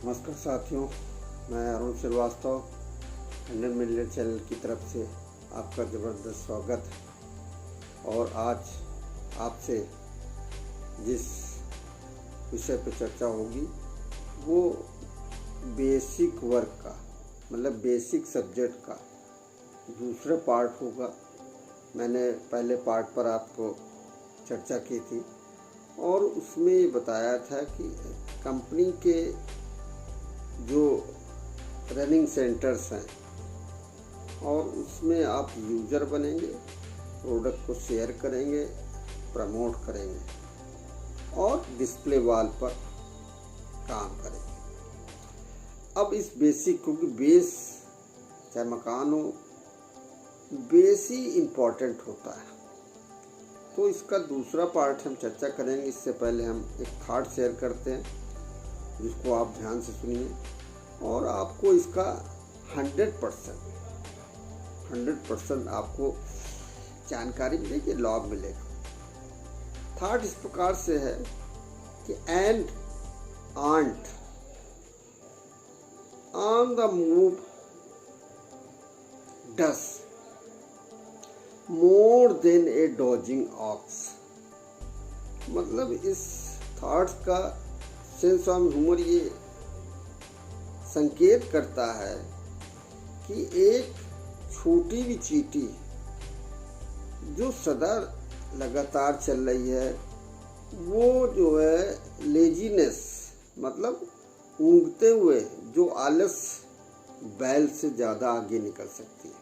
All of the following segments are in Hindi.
नमस्कार साथियों, मैं अरुण श्रीवास्तव 100 मिलियन चैनल की तरफ से आपका ज़बरदस्त स्वागत। और आज आपसे जिस विषय पर चर्चा होगी वो बेसिक वर्क का मतलब बेसिक सब्जेक्ट का दूसरा पार्ट होगा। मैंने पहले पार्ट पर आपको चर्चा की थी और उसमें ये बताया था कि कंपनी के जो रनिंग सेंटर्स हैं और उसमें आप यूज़र बनेंगे, प्रोडक्ट को शेयर करेंगे, प्रमोट करेंगे और डिस्प्ले वॉल पर काम करेंगे। अब इस बेसिक, क्योंकि बेस चाहे मकान हो, बेस ही इम्पोर्टेंट होता है, तो इसका दूसरा पार्ट हम चर्चा करेंगे। इससे पहले हम एक थॉट शेयर करते हैं जिसको आप ध्यान से सुनिए और आपको इसका 100% आपको जानकारी मिलेगी, लाभ मिलेगा। थॉट इस प्रकार से है कि an ant on the move does more than a dozing ox. मतलब इस थॉट्स का सेंस ऑफ ह्यूमर ये संकेत करता है कि एक छोटी भी चींटी जो सदा लगातार चल रही है वो जो है लेजीनेस मतलब ऊँघते हुए जो आलस बैल से ज़्यादा आगे निकल सकती है।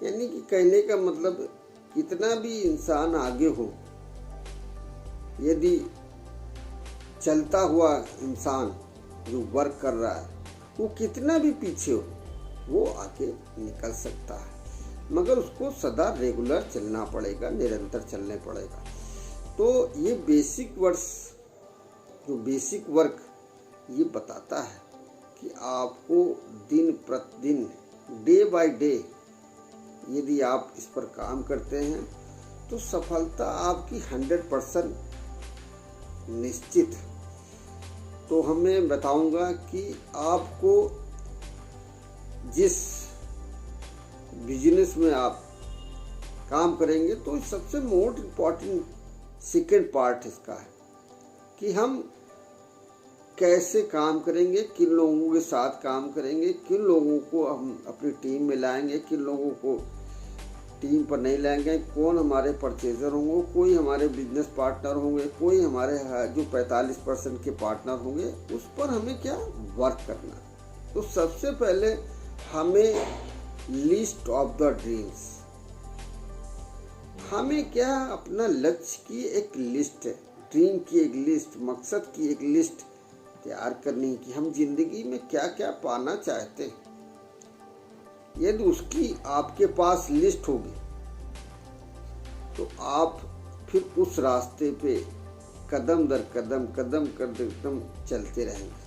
यानी कि कहने का मतलब कितना भी इंसान आगे हो, यदि चलता हुआ इंसान जो वर्क कर रहा है वो कितना भी पीछे हो वो आगे निकल सकता है, मगर उसको सदा रेगुलर चलना पड़ेगा, निरंतर चलने पड़ेगा। तो ये बेसिक वर्क ये बताता है कि आपको दिन प्रतिदिन डे बाय डे यदि आप इस पर काम करते हैं तो सफलता आपकी 100% निश्चित। तो हमें बताऊंगा कि आपको जिस बिजनेस में आप काम करेंगे तो सबसे मोस्ट इम्पॉर्टेंट सेकंड पार्ट इसका है कि हम कैसे काम करेंगे, किन लोगों के साथ काम करेंगे, किन लोगों को हम अपनी टीम में लाएंगे, किन लोगों को टीम पर नहीं लाएंगे, कौन हमारे परचेजर होंगे, कोई हमारे बिजनेस पार्टनर होंगे, कोई हमारे जो 45% के पार्टनर होंगे, उस पर हमें क्या वर्क करना। तो सबसे पहले हमें लिस्ट ऑफ द ड्रीम्स, हमें क्या अपना लक्ष्य की एक लिस्ट है, ड्रीम की एक लिस्ट, मकसद की एक लिस्ट तैयार करनी कि हम जिंदगी में क्या क्या पाना चाहते हैं। यदि उसकी आपके पास लिस्ट होगी तो आप फिर उस रास्ते पे कदम दर कदम चलते रहेंगे।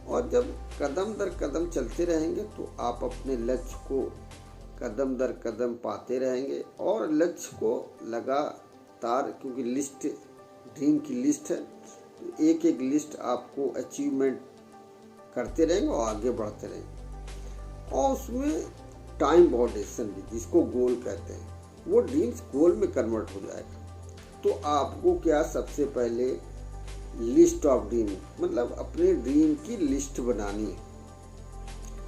और जब कदम दर कदम चलते रहेंगे तो आप अपने लक्ष्य को कदम दर कदम पाते रहेंगे और लक्ष्य को लगातार, क्योंकि लिस्ट ड्रीम की लिस्ट है, तो एक एक लिस्ट आपको अचीवमेंट करते रहेंगे और आगे बढ़ते रहेंगे। और उसमें टाइम बाउंडेशन भी, जिसको गोल कहते हैं, वो ड्रीम्स गोल में कन्वर्ट हो जाएगा। तो आपको क्या सबसे पहले लिस्ट ऑफ ड्रीम मतलब अपने ड्रीम की लिस्ट बनानी है।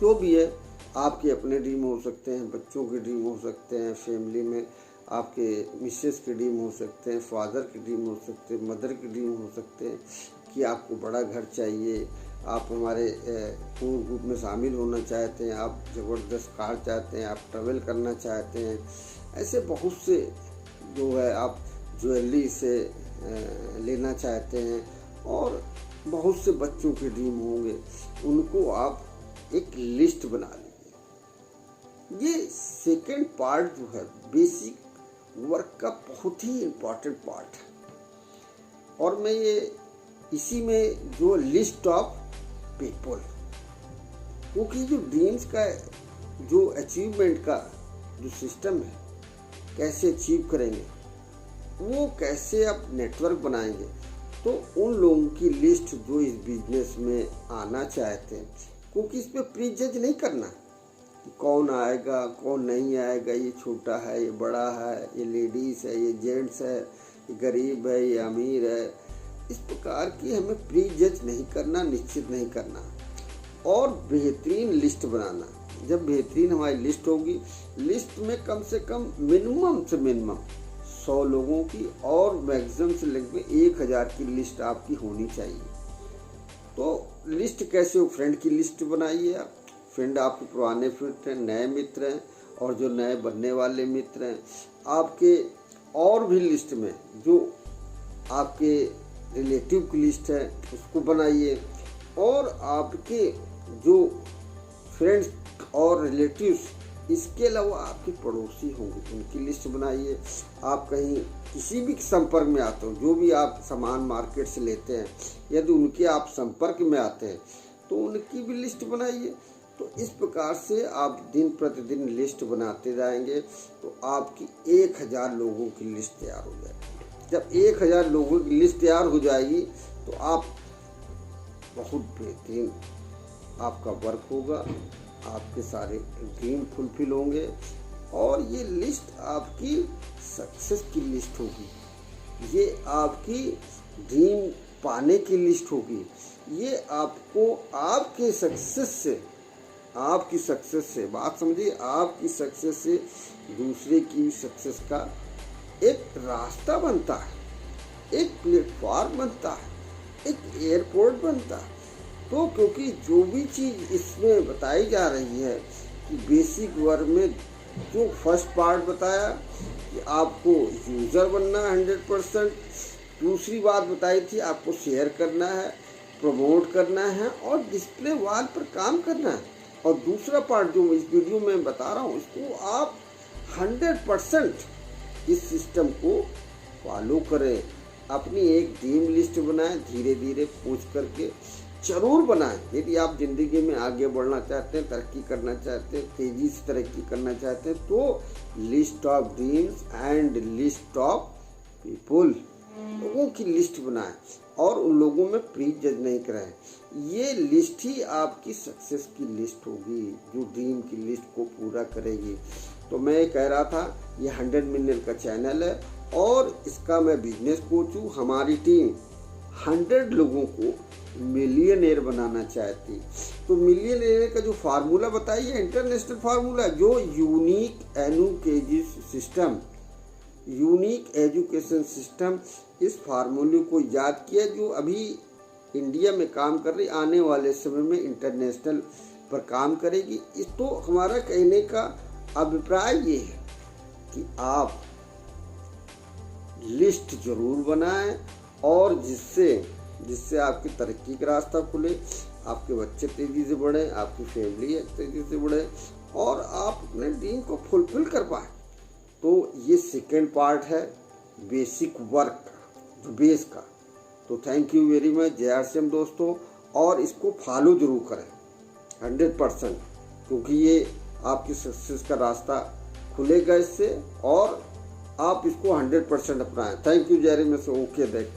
जो भी है, आपके अपने ड्रीम हो सकते हैं, बच्चों के ड्रीम हो सकते हैं, फैमिली में आपके मिसेस के ड्रीम हो सकते हैं, फादर के ड्रीम हो सकते हैं, मदर के ड्रीम हो सकते हैं कि आपको बड़ा घर चाहिए, आप हमारे टूर ग्रुप में शामिल होना चाहते हैं, आप ज़बरदस्त कार चाहते हैं, आप ट्रैवल करना चाहते हैं। ऐसे बहुत से जो है, आप ज्वेलरी से लेना चाहते हैं और बहुत से बच्चों के ड्रीम होंगे, उनको आप एक लिस्ट बना लीजिए। ये सेकंड पार्ट जो है बेसिक वर्क का बहुत ही इम्पोर्टेंट पार्ट है। और मैं ये इसी में जो लिस्ट ऑफ पीपल, क्योंकि जो ड्रीम्स का जो अचीवमेंट का जो सिस्टम है, कैसे अचीव करेंगे, वो कैसे आप नेटवर्क बनाएंगे, तो उन लोगों की लिस्ट जो इस बिजनेस में आना चाहते हैं, क्योंकि इस पर प्री जज नहीं करना कि कौन आएगा कौन नहीं आएगा, ये छोटा है ये बड़ा है, ये लेडीज़ है ये जेंट्स है, ये गरीब है ये अमीर है, इस प्रकार की हमें प्री जज नहीं करना, निश्चित नहीं करना और बेहतरीन लिस्ट बनाना। जब बेहतरीन हमारी लिस्ट होगी, लिस्ट में कम से कम मिनिमम से मिनिमम 100 लोगों की और मैक्सिमम से लगभग 1000 की लिस्ट आपकी होनी चाहिए। तो लिस्ट कैसे हो? फ्रेंड की लिस्ट बनाइए आप। फ्रेंड आपके पुराने फ्रेंड हैं, नए मित्र हैं और जो नए बनने वाले मित्र हैं, आपके और भी लिस्ट में जो आपके रिलेटिव की लिस्ट है उसको बनाइए और आपके जो फ्रेंड्स और रिलेटिव्स, इसके अलावा आपके पड़ोसी होंगे उनकी लिस्ट बनाइए। आप कहीं किसी भी संपर्क में आते हो, जो भी आप सामान मार्केट से लेते हैं, यदि उनके आप संपर्क में आते हैं तो उनकी भी लिस्ट बनाइए। तो इस प्रकार से आप दिन प्रतिदिन लिस्ट बनाते जाएंगे तो आपकी 1000 लोगों की लिस्ट तैयार हो जाएगी। जब 1000 लोगों की लिस्ट तैयार हो जाएगी तो आप बहुत बेहतरीन आपका वर्क होगा, आपके सारे ड्रीम फुलफिल होंगे और ये लिस्ट आपकी सक्सेस की लिस्ट होगी, ये आपकी ड्रीम पाने की लिस्ट होगी, ये आपको आपके सक्सेस से, आपकी सक्सेस से, बात समझिए, आपकी सक्सेस से दूसरे की सक्सेस का एक रास्ता बनता है, एक प्लेटफॉर्म बनता है, एक एयरपोर्ट बनता है। तो क्योंकि जो भी चीज़ इसमें बताई जा रही है कि बेसिक वर्क में जो फर्स्ट पार्ट बताया कि आपको यूज़र बनना है 100%, दूसरी बात बताई थी आपको शेयर करना है, प्रमोट करना है और डिस्प्ले वॉल पर काम करना है, और दूसरा पार्ट जो इस वीडियो में बता रहा हूँ इसको आप 100% इस सिस्टम को फॉलो करें। अपनी एक ड्रीम लिस्ट बनाएं, धीरे धीरे पूछ करके जरूर बनाएं। यदि आप ज़िंदगी में आगे बढ़ना चाहते हैं, तरक्की करना चाहते हैं, तेज़ी से तरक्की करना चाहते हैं तो list of dreams and list of people, लोगों की लिस्ट बनाएं और उन लोगों में प्री जज नहीं कराएं। ये लिस्ट ही आपकी सक्सेस की लिस्ट होगी जो ड्रीम की लिस्ट को पूरा करेगी। तो मैं कह रहा था ये 100 मिलियन का चैनल है और इसका मैं बिजनेस कोच हूँ। हमारी टीम 100 लोगों को मिलियनेयर बनाना चाहती। तो मिलियनेयर का जो फार्मूला बताइए, इंटरनेशनल फार्मूला, जो यूनिक एजुकेशन सिस्टम, इस फार्मूले को याद किया जो अभी इंडिया में काम कर रही, आने वाले समय में इंटरनेशनल पर काम करेगी। इस तो हमारा कहने का अभिप्राय ये है कि आप लिस्ट जरूर बनाएं और जिससे आपकी तरक्की का रास्ता खुले, आपके बच्चे तेज़ी से बढ़े, आपकी फैमिली तेज़ी से बढ़े और आप अपने ड्रीम को फुलफिल कर पाए। तो ये सेकेंड पार्ट है बेसिक वर्क का, जो बेस का। तो थैंक यू वेरी मच, जय आरसीएम दोस्तों, और इसको फॉलो जरूर करें 100%, क्योंकि ये आपकी सक्सेस का रास्ता खुलेगा इससे और आप इसको 100% अपनाएं। Thank you very much. Okay, देख